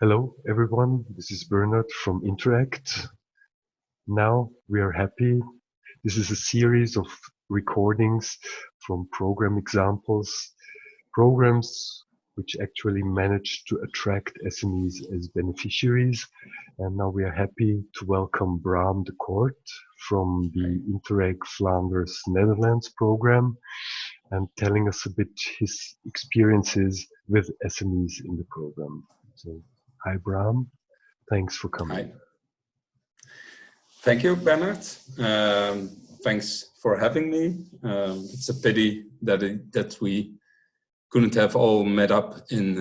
Hello, everyone. This is Bernard from Interact. Now we are happy. This is a series of recordings from program examples, programs which actually managed to attract SMEs as beneficiaries. And now we are happy to welcome Bram de Kort from the Interreg Flanders Netherlands program and telling us a bit his experiences with SMEs in the program. So, hi, Bram. Thanks for coming. Hi. Thank you, Bernard. Thanks for having me. It's a pity that we couldn't have all met up in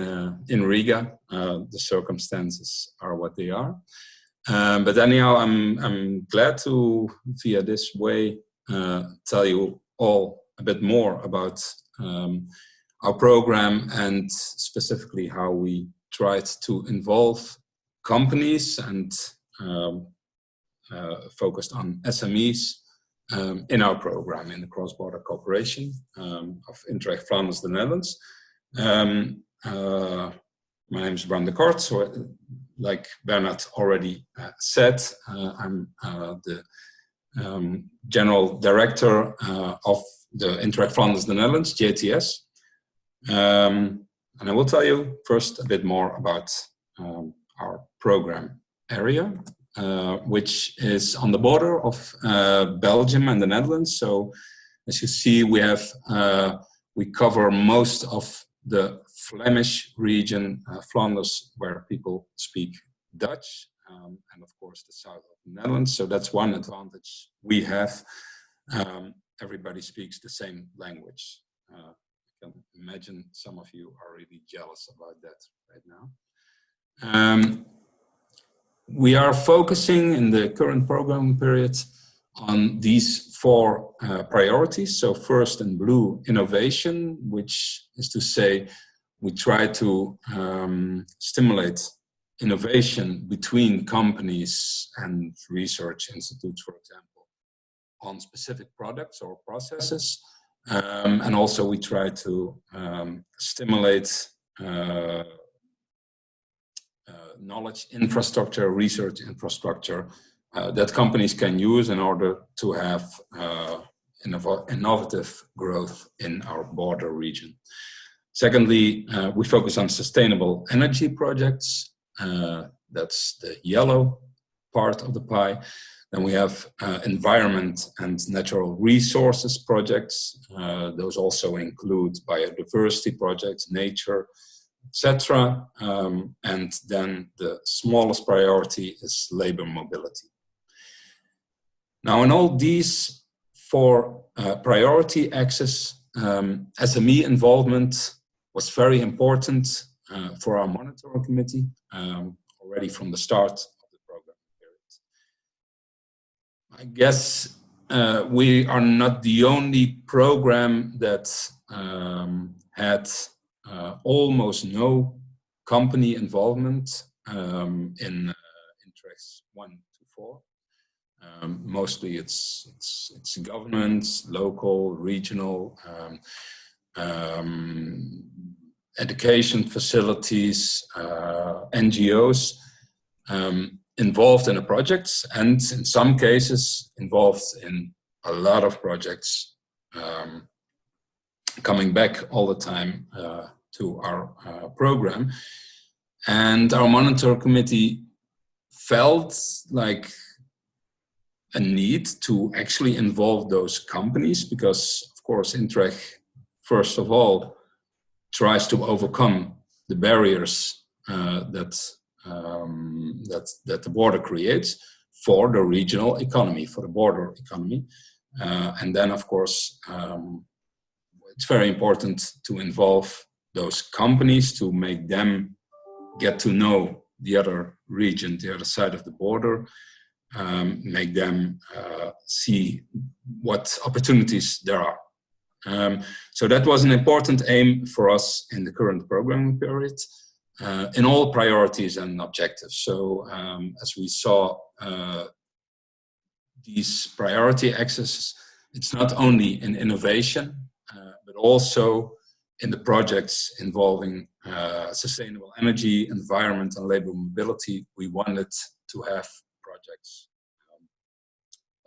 Riga. The circumstances are what they are. But anyhow, I'm glad to, via this way, tell you all a bit more about our program and specifically how we tried to involve companies and focused on SMEs in our program, in the cross-border cooperation of Interreg Flanders, the Netherlands. My name is Bram de Kort. So, like Bernard already said, I'm the General Director of the Interreg Flanders, the Netherlands, JTS. And I will tell you first a bit more about our program area, which is on the border of Belgium and the Netherlands. So, as you see, we cover most of the Flemish region, Flanders, where people speak Dutch, and of course the south of the Netherlands. So that's one advantage we have. Everybody speaks the same language. I can imagine some of you are really jealous about that right now. We are focusing in the current program period on these four priorities. So first in blue, innovation, which is to say we try to stimulate innovation between companies and research institutes, for example, on specific products or processes. And also we try to stimulate knowledge infrastructure, research infrastructure that companies can use in order to have innovative growth in our border region. Secondly, we focus on sustainable energy projects. That's the yellow part of the pie. Then we have environment and natural resources projects. Those also include biodiversity projects, nature, etc. And then the smallest priority is labor mobility. Now, in all these four priority axes, SME involvement was very important for our monitoring committee already from the start of the program period. I guess we are not the only program that had almost no company involvement in Interregs 1 to 4. Mostly it's governments, local, regional, education facilities, NGOs involved in the projects, and in some cases involved in a lot of projects, coming back all the time to our program. And our monitor committee felt like a need to actually involve those companies because, of course, Interreg, first of all, tries to overcome the barriers that the border creates for the regional economy, for the border economy. And then, of course, it's very important to involve those companies to make them get to know the other region, the other side of the border, make them see what opportunities there are. So that was an important aim for us in the current programming period, in all priorities and objectives. So as we saw these priority axes, it's not only in innovation, but also in the projects involving sustainable energy, environment, and labor mobility, we wanted to have projects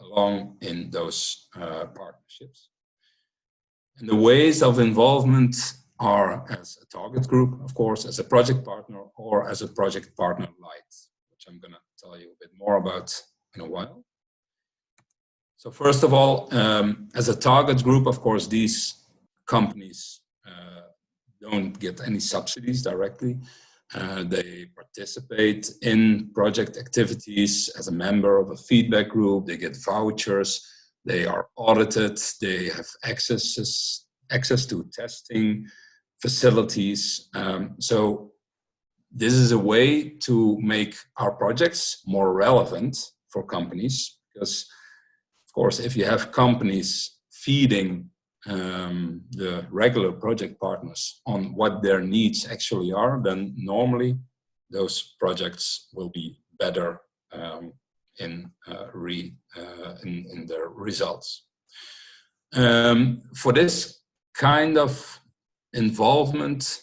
along in those partnerships. And the ways of involvement are as a target group, of course, as a project partner, or as a project partner light, which I'm going to tell you a bit more about in a while. So first of all, as a target group, of course, these companies don't get any subsidies directly. They participate in project activities as a member of a feedback group. They get vouchers. They are audited. They have access to testing facilities. So this is a way to make our projects more relevant for companies, because, of course, if you have companies feeding the regular project partners on what their needs actually are, then normally those projects will be better in their results. For this kind of involvement,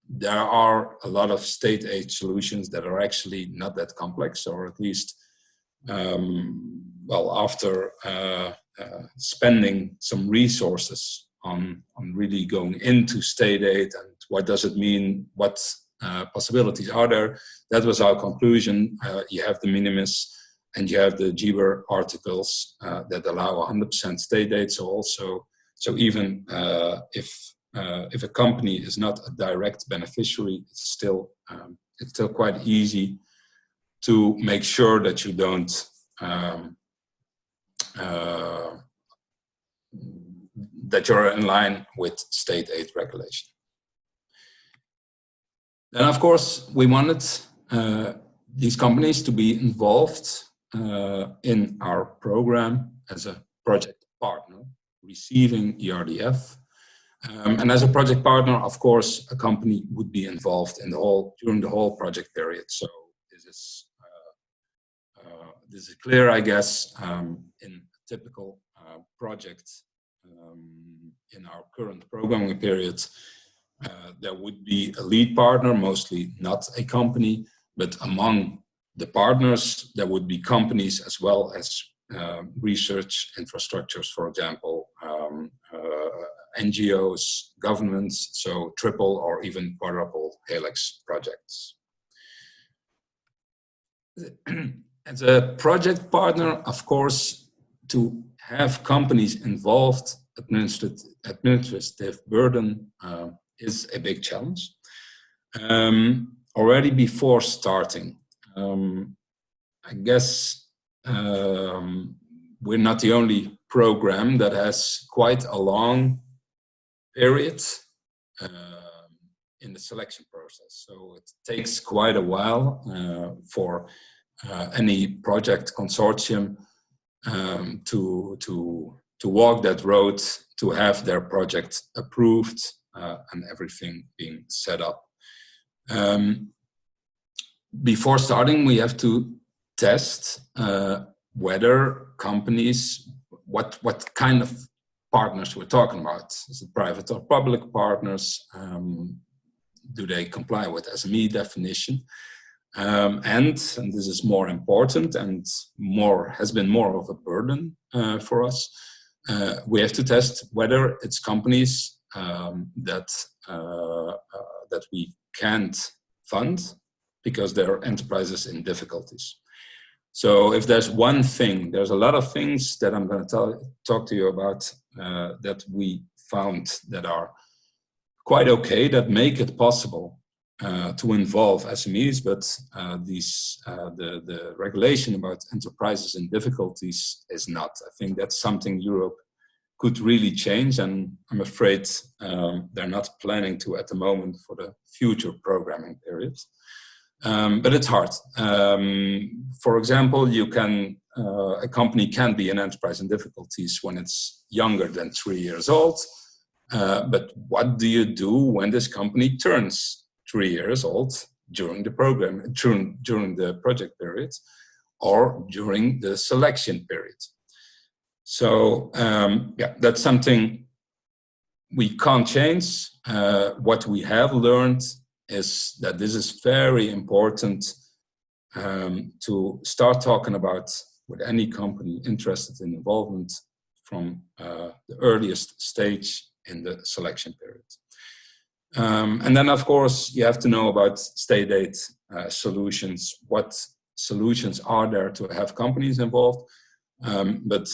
there are a lot of state aid solutions that are actually not that complex, or at least, well, after spending some resources on really going into state aid and what does it mean, what possibilities are there, that was our conclusion. You have the minimis and you have the GBER articles that allow 100% state aid. So even if a company is not a direct beneficiary, it's still quite easy to make sure that you don't that you're in line with state aid regulation. Then, of course, we wanted these companies to be involved in our program as a project partner, receiving ERDF. And as a project partner, of course, a company would be involved in during the whole project period. So this is clear, I guess. In a typical project in our current programming period, there would be a lead partner, mostly not a company, but among the partners, there would be companies as well as research infrastructures, for example, NGOs, governments, so triple or even quadruple helix projects. As a project partner, of course, to have companies involved, administrative burden is a big challenge. Already before starting, I guess we're not the only program that has quite a long period in the selection process. So it takes quite a while for any project consortium to walk that road, to have their project approved and everything being set up. Before starting, we have to test whether companies, what kind of partners we're talking about. Is it private or public partners? Do they comply with SME definition? And this is more important and has been more of a burden for us. We have to test whether it's companies that we can't fund because they're enterprises in difficulties. So if there's one thing, there's a lot of things that I'm going to talk to you about that we found that are quite okay, that make it possible to involve SMEs, but the regulation about enterprises in difficulties is not. I think that's something Europe could really change, and I'm afraid they're not planning to at the moment for the future programming periods. But it's hard. For example, a company can be an enterprise in difficulties when it's younger than 3 years old. But what do you do when this company turns 3 years old during the program, during the project period, or during the selection period? So yeah, that's something we can't change. What we have learned is that this is very important to start talking about with any company interested in involvement from the earliest stage in the selection period. And then, of course, you have to know about state aid solutions. What solutions are there to have companies involved? But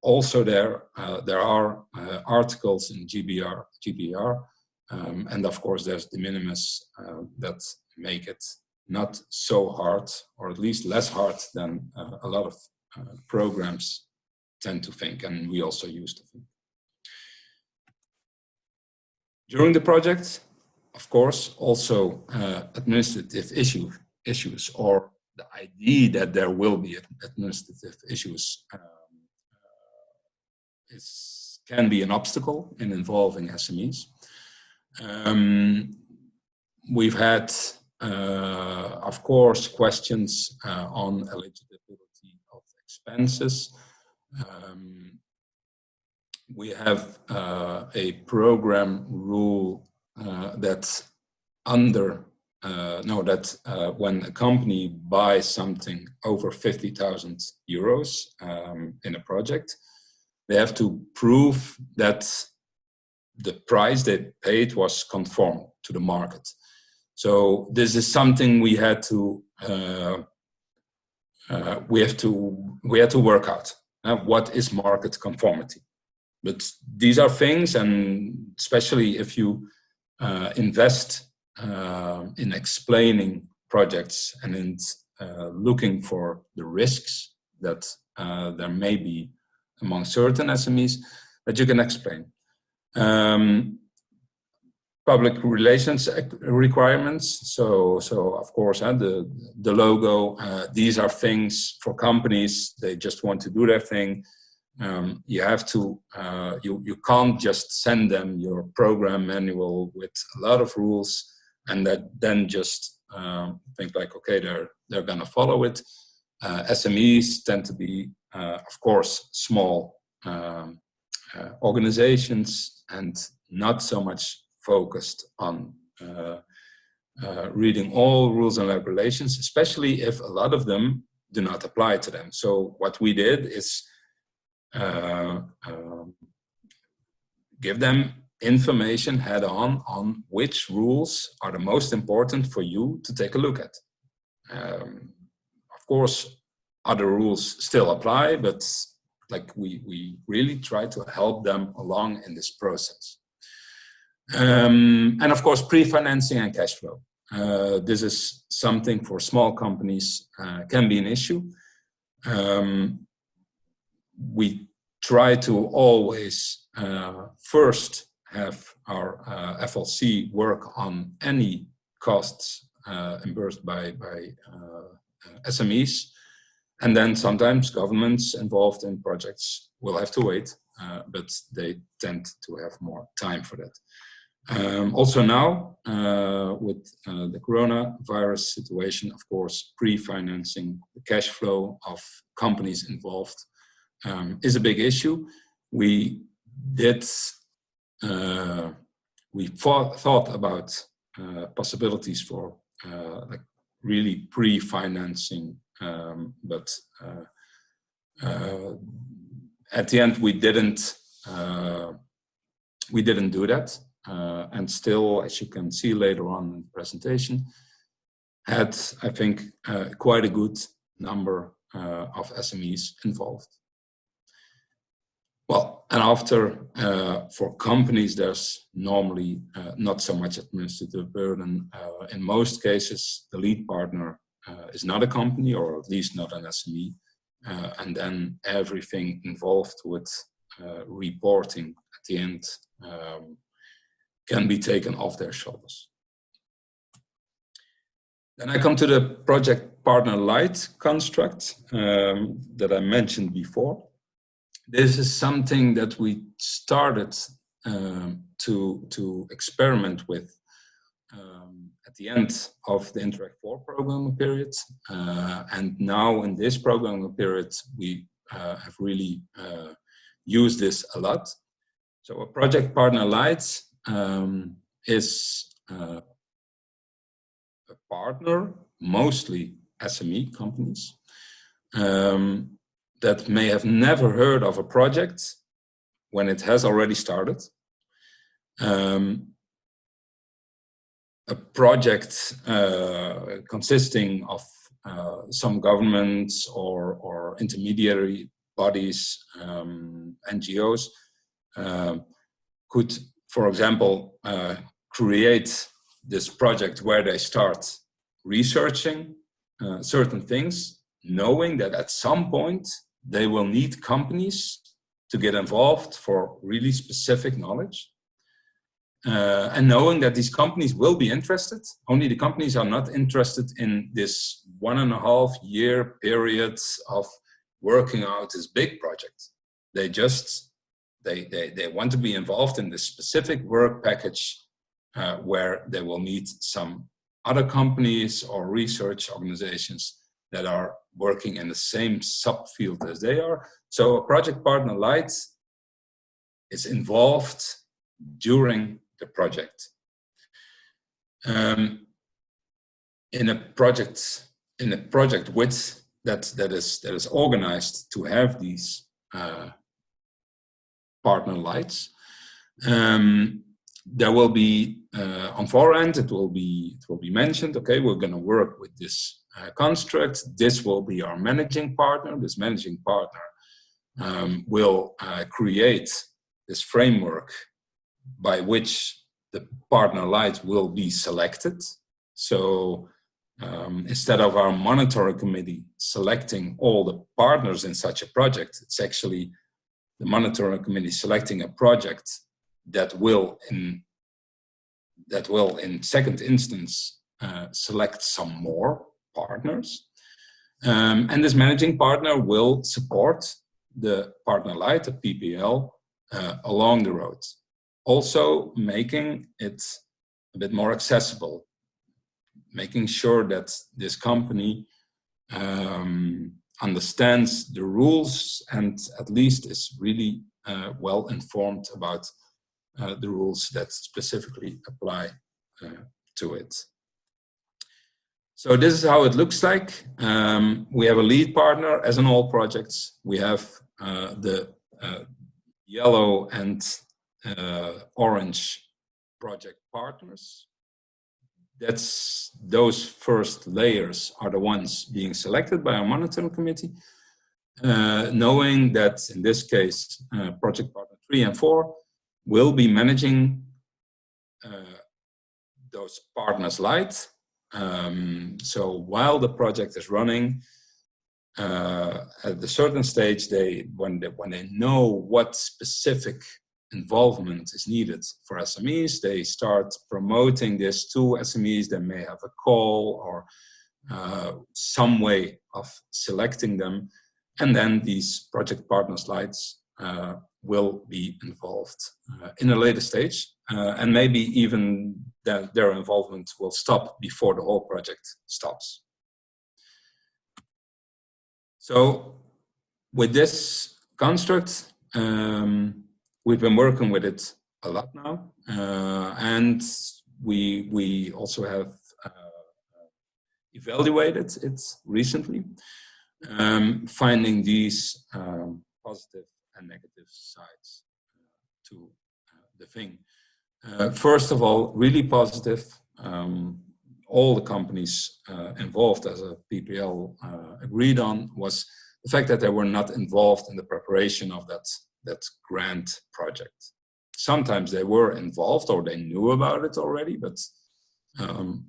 also there are articles in GBR, and of course there's de minimis that make it not so hard, or at least less hard than a lot of programs tend to think, and we also used to think. During the project, of course, also administrative issues, or the idea that there will be administrative issues can be an obstacle in involving SMEs. We've had, of course, questions on eligibility of expenses. We have a program rule that when a company buys something over 50,000 euros in a project, they have to prove that the price they paid was conform to the market. So this is something we had to work out. What is market conformity? But these are things, and especially if you invest in explaining projects and in looking for the risks that there may be among certain SMEs, that you can explain. Public relations requirements. So of course, the logo. These are things for companies. They just want to do their thing. You have to. You can't just send them your program manual with a lot of rules and then just think like, okay, they're gonna follow it. SMEs tend to be, of course, small organizations and not so much focused on reading all rules and regulations, especially if a lot of them do not apply to them. So what we did is give them information head on which rules are the most important for you to take a look at. Of course, other rules still apply, but like we really try to help them along in this process. And of course, pre-financing and cash flow. This is something for small companies can be an issue. We try to always first have our FLC work on any costs reimbursed by SMEs. And then sometimes governments involved in projects will have to wait, but they tend to have more time for that. Also now, with the coronavirus situation, of course, pre-financing the cash flow of companies involved is a big issue. We thought about possibilities for like really pre-financing, but at the end we didn't do that. And still, as you can see later on in the presentation, had, I think, quite a good number of SMEs involved. Well, and after, for companies, there's normally not so much administrative burden. In most cases, the lead partner is not a company, or at least not an SME, and then everything involved with reporting at the end can be taken off their shoulders. Then I come to the project partner light construct that I mentioned before. This is something that we started to experiment with at the end of the Interreg 4 program period. And now in this program period, we have really used this a lot. So a project partner light is a partner, mostly SME companies, that may have never heard of a project when it has already started. A project consisting of some governments or intermediary bodies, NGOs, could, for example, create this project where they start researching certain things, knowing that at some point they will need companies to get involved for really specific knowledge. And knowing that these companies will be interested, only the companies are not interested in this 1.5 year period of working out this big project. They just, they want to be involved in this specific work package where they will meet some other companies or research organizations that are working in the same subfield as they are. So a project partner light is involved during the project. In a project with that is organized to have these partner lights, there will be on forehand it will be mentioned, okay, we're going to work with this construct. This will be our managing partner. This managing partner will create this framework by which the partner light will be selected. So instead of our monitoring committee selecting all the partners in such a project, it's actually the monitoring committee selecting a project that will in second instance select some more partners. And this managing partner will support the partner light, the PPL, along the road. Also making it a bit more accessible, making sure that this company understands the rules and at least is really well informed about the rules that specifically apply to it. So this is how it looks like. We have a lead partner, as in all projects. We have the yellow and orange project partners. Those first layers are the ones being selected by our monitoring committee, knowing that in this case, project partner 3 and 4 will be managing those partners light. So while the project is running, at a certain stage, when they know what specific involvement is needed for SMEs, they start promoting this to SMEs. They may have a call or some way of selecting them, and then these project partners lights will be involved in a later stage, and maybe even their involvement will stop before the whole project stops. So with this construct, we've been working with it a lot now, and we also have evaluated it recently, finding these positive and negative sides to the thing. First of all, really positive. All the companies involved as a PPL agreed on was the fact that they were not involved in the preparation of that grant project. Sometimes they were involved or they knew about it already, but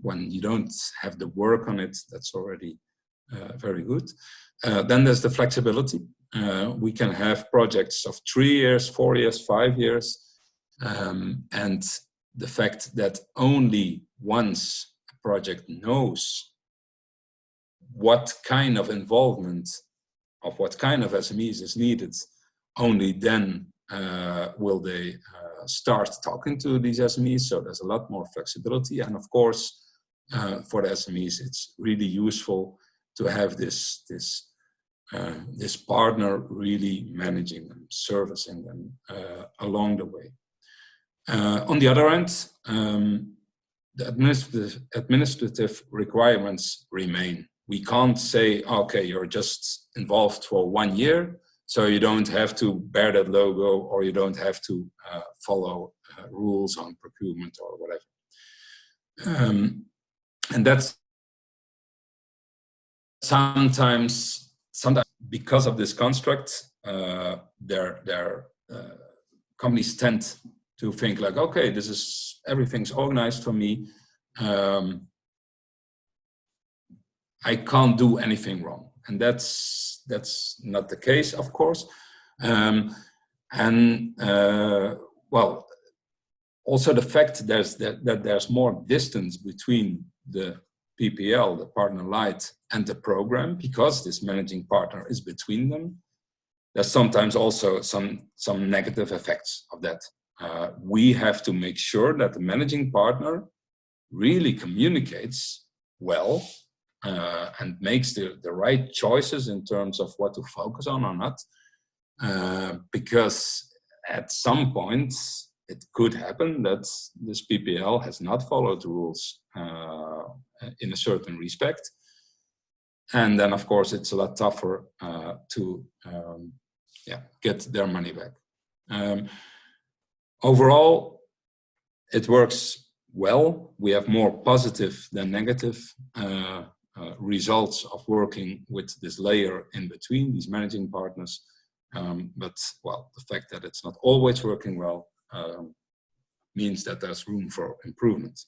when you don't have the work on it, that's already very good. Then there's the flexibility. We can have projects of 3 years, 4 years, 5 years, and the fact that only once a project knows what kind of involvement of what kind of SMEs is needed, only then will they start talking to these SMEs. So there's a lot more flexibility. And of course, for the SMEs, it's really useful to have this partner really managing them. servicing them along the way. On the other end, the administrative requirements remain. We can't say, okay, you're just involved for 1 year, so you don't have to bear that logo, or you don't have to follow rules on procurement or whatever. And that's sometimes because of this construct, their companies tend to think like, okay, everything's organized for me. I can't do anything wrong, and that's not the case, of course. Well, also the fact that there's more distance between the PPL, the partner light, and the program, because this managing partner is between them. There's sometimes also some negative effects of that. We have to make sure that the managing partner really communicates well and makes the right choices in terms of what to focus on or not. Because at some point, it could happen that this PPL has not followed the rules in a certain respect. And then, of course, it's a lot tougher to get their money back. Overall, it works well. We have more positive than negative results of working with this layer in between, these managing partners. But, well, the fact that it's not always working well means that there's room for improvement.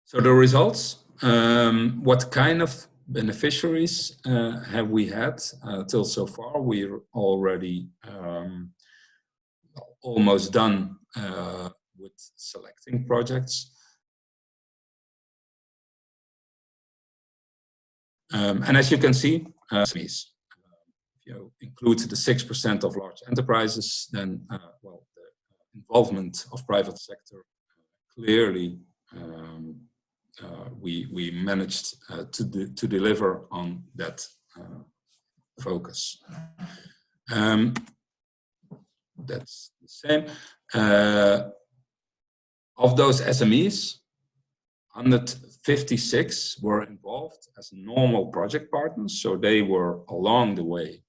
So the results, what kind of beneficiaries have we had till so far? We're already almost done with selecting projects. And as you can see, SMEs, if you include the 6% of large enterprises, then well, the involvement of private sector clearly we managed to deliver on that focus. That's the same. Of those SMEs, 156 were involved as normal project partners, so they were along the way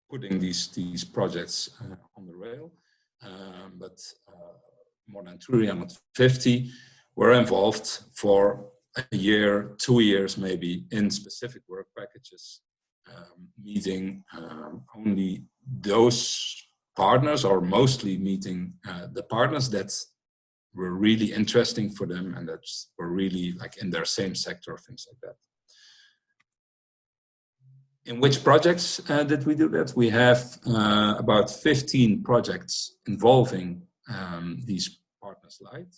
putting these projects on the rail. But more than 350 were involved for a year, 2 years maybe, in specific work packages, meeting only those partners, or mostly meeting the partners that were really interesting for them and that were really like in their same sector, things like that. In which projects did we do that? We have about 15 projects involving these partners light.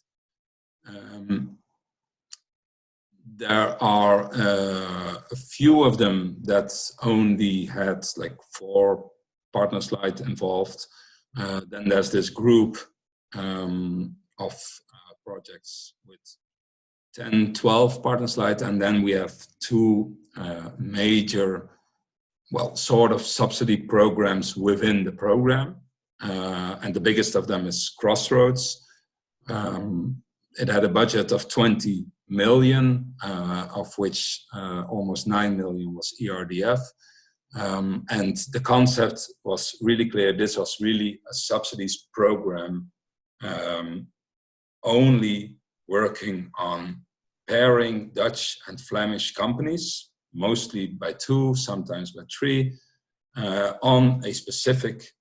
There are a few of them that only had like 4 partners light involved. Then there's this group of projects with 10, 12 partners light, and then we have 2 major, well, sort of subsidy programs within the program. And the biggest of them is Crossroads. It had a budget of 20 million, of which almost 9 million was ERDF. And the concept was really clear. This was really a subsidies program, only working on pairing Dutch and Flemish companies, mostly by 2, sometimes by 3, on a specific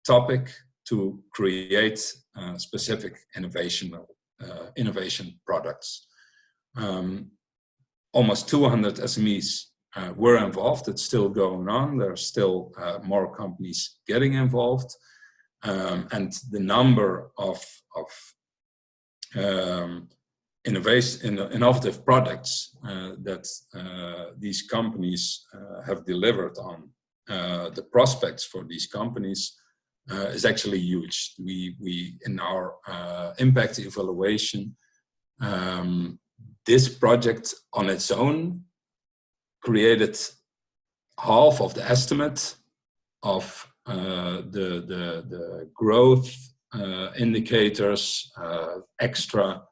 topic to create specific innovation products. Almost 200 SMEs were involved. It's still going on. There are still more companies getting involved. And the number of innovative products that these companies have delivered on, the prospects for these companies is actually huge. We in our impact evaluation, this project on its own created half of the estimate of the growth indicators, extra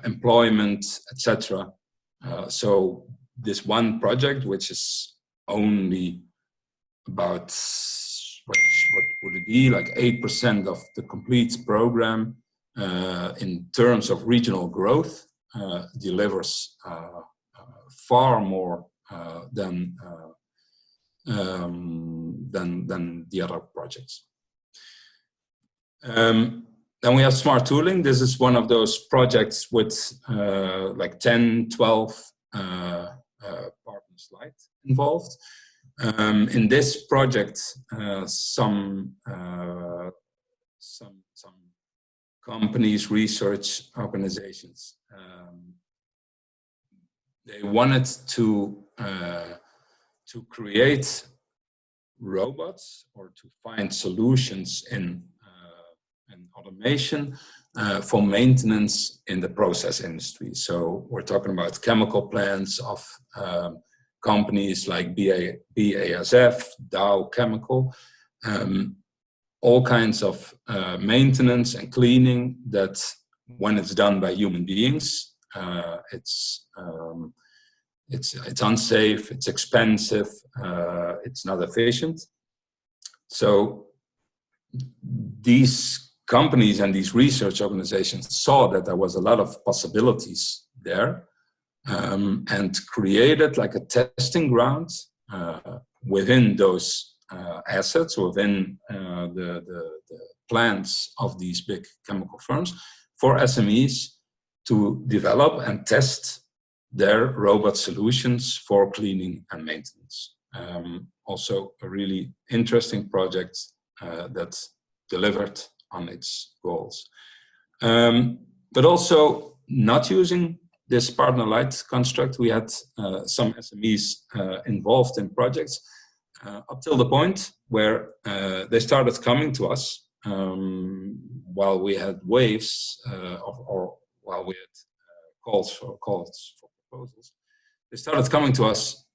employment, etc. So this one project, which is only about, what would it be, like 8% of the complete program in terms of regional growth, delivers far more than the other projects. Then we have smart tooling. This is one of those projects with like 10, 12 partners involved. In this project, some companies, research organizations, they wanted to create robots or to find solutions in automation for maintenance in the process industry. So we're talking about chemical plants of companies like BASF, Dow Chemical, all kinds of maintenance and cleaning that, when it's done by human beings, it's unsafe, it's expensive, it's not efficient. So these companies and these research organizations saw that there was a lot of possibilities there, and created like a testing ground within those assets, within the plants of these big chemical firms, for SMEs to develop and test their robot solutions for cleaning and maintenance. Also a really interesting project that delivered on its goals. But also not using this partner-light construct, we had some SMEs involved in projects up till the point where they started coming to us while we had waves or while we had calls for proposals. They started coming to us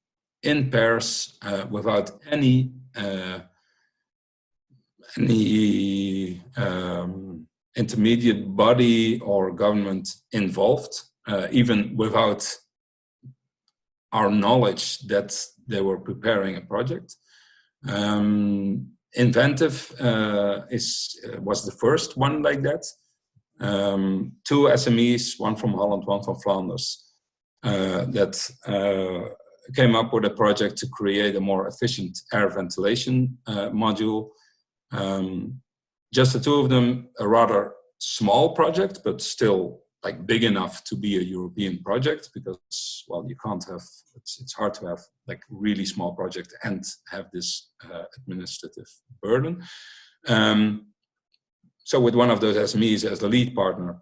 in pairs without any intermediate body or government involved, even without our knowledge that they were preparing a project. Inventive was the first one like that. Two SMEs, one from Holland, one from Flanders, that came up with a project to create a more efficient air ventilation module. Just the two of them, a rather small project, but still like big enough to be a European project, because, well, you can't have, it's hard to have like really small project and have this administrative burden. So with one of those SMEs as the lead partner,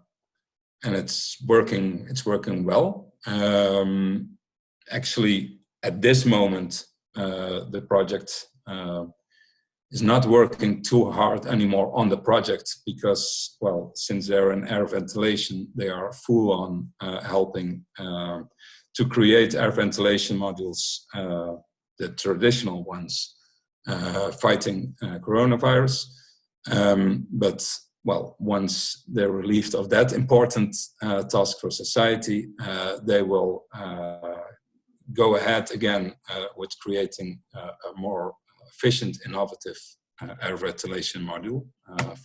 and it's working well. Actually, at this moment, the project is not working too hard anymore on the project because, well, since they're in air ventilation, they are full on helping to create air ventilation modules, the traditional ones, fighting coronavirus. But, well, once they're relieved of that important task for society, they will go ahead again with creating a more efficient, innovative air ventilation module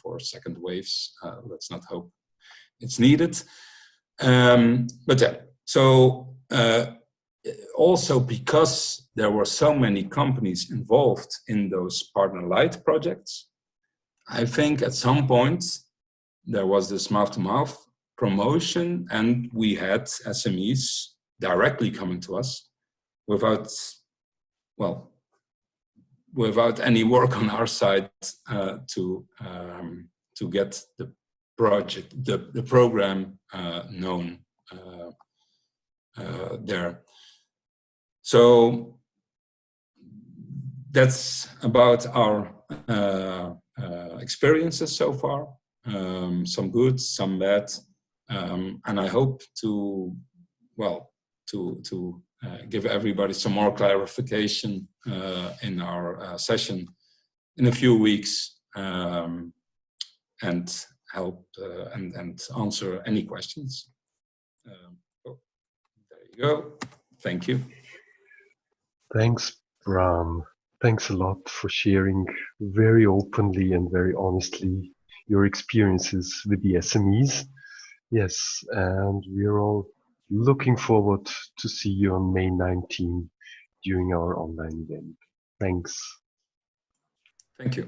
for second waves. Let's not hope it's needed. But yeah, so also because there were so many companies involved in those partner-light projects, I think at some point there was this mouth-to-mouth promotion, and we had SMEs directly coming to us without any work on our side to get the project, the program known there. So that's about our experiences so far. Some good, some bad, and I hope to give everybody some more clarification in our session in a few weeks, and help and answer any questions. Oh, there you go. Thank you. Thanks, Bram. Thanks a lot for sharing very openly and very honestly your experiences with the SMEs. Yes, and we're all looking forward to see you on May 19 during our online event. Thanks. Thank you.